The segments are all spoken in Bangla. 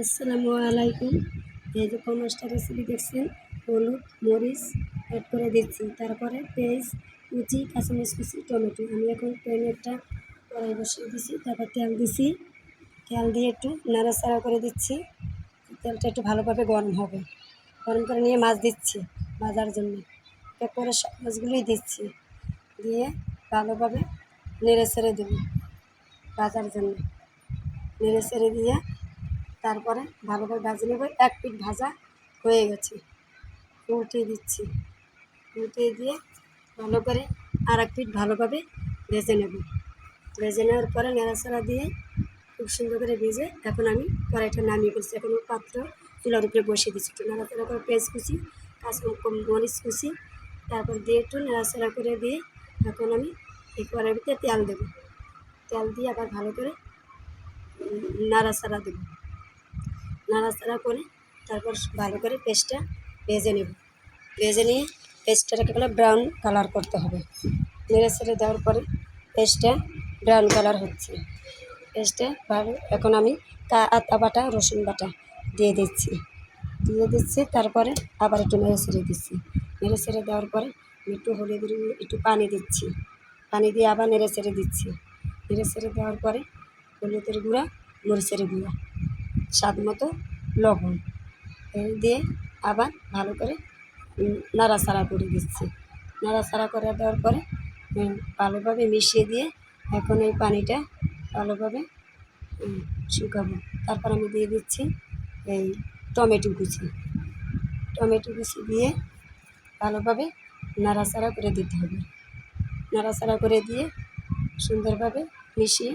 আসসালামু আলাইকুম। এই যে পমসটা রেসিপি দেখছেন, হলুদ মরিচ অ্যাড করে দিচ্ছি, তারপরে পেঁয়াজ কুচি, কাঁচামরিচ কুচি, টমেটো। আমি এখন প্যানে একটা কড়াই বসিয়ে দিছি, তারপর তেল দিছি। তেল দিয়ে একটু নাড়াচাড়া করে দিচ্ছি। তেলটা একটু ভালোভাবে গরম হবে, গরম করে নিয়ে মাছ দিচ্ছি ভাজার জন্য। এরপরে সব মাছগুলোই দিচ্ছি, দিয়ে ভালোভাবে নেড়ে ছেড়ে দেবো ভাজার জন্য। নেড়ে ছেড়ে দিয়ে তারপরে ভালোভাবে ভাজে নেব। এক পিঠ ভাজা হয়ে গেছে, উল্টিয়ে দিচ্ছি। উল্টিয়ে দিয়ে ভালো করে আর এক পিঠ ভালোভাবে ভেজে নেব। ভেজে নেওয়ার পরে নেড়াচাড়া দিয়ে খুব সুন্দর করে ভেজে এখন আমি কড়াইটা নামিয়ে ফেলছি। এখন পাত্র চুলার উপরে বসিয়ে দিচ্ছি। একটু নাড়াচাড়া করে পেঁয়াজ কুচি, কাঁচা মরিচ কুচি, তারপর দিয়ে একটু নাড়াচাড়া করে দিয়ে এখন আমি এই কড়াইয়ের ভিতরে তেল দেবো। তেল দিয়ে আবার ভালো করে নাড়াচাড়া দেবো। নাড়াচাড়া করে তারপর ভালো করে পেস্টটা ভেজে নেব। ভেজে নিয়ে পেস্টটাকে ব্রাউন কালার করতে হবে। নেড়ে ছেড়ে দেওয়ার পরে পেস্টটা ব্রাউন কালার হচ্ছে। পেস্টে ভালো এখন আমি আদা বাটা রসুন বাটা দিয়ে দিচ্ছি। তারপরে আবার একটু নেড়ে ছেড়ে দিচ্ছি। নেড়ে ছেড়ে দেওয়ার পরে একটু হলুদের একটু পানি দিচ্ছি। পানি দিয়ে আবার নেড়ে ছেড়ে দিচ্ছি। নেড়ে ছেড়ে দেওয়ার পরে হলুদের গুঁড়া, মরিচের গুঁড়া, স্বাদ মতো লবণ দিয়ে আবার ভালো করে নাড়াচাড়া করে দিচ্ছি। নাড়াচাড়া করে দেওয়ার পরে ভালোভাবে মিশিয়ে দিয়ে এখন এই পানিটা ভালোভাবে শুকাবো। তারপর আমি দিয়ে দিচ্ছি এই টমেটো কুচি দিয়ে ভালোভাবে নাড়াচাড়া করে দিতে হবে। নাড়াচাড়া করে দিয়ে সুন্দরভাবে মিশিয়ে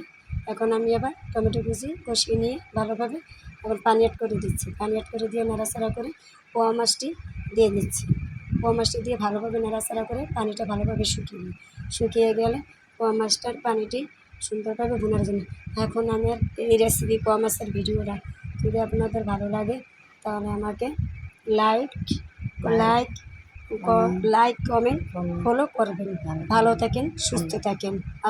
এখন আমি আবার টমেটো কুচি কষিয়ে নিয়ে ভালোভাবে আবার পানি অ্যাড করে দিচ্ছি। পানি অ্যাড করে দিয়ে নাড়াচাড়া করে পোয়া মাছটি দিয়ে দিচ্ছি। পোয়া মাছটি দিয়ে ভালোভাবে নাড়াচাড়া করে পানিটা ভালোভাবে শুকিয়ে গেলে পোয়া মাছটার পানিটি সুন্দরভাবে ভুনার জন্য এখন আমার এই রেসিপি পোয়া মাছের ভিডিওটা যদি আপনাদের ভালো লাগে তাহলে আমাকে লাইক কমেন্ট ফলো করবেন। ভালো থাকেন, সুস্থ থাকেন।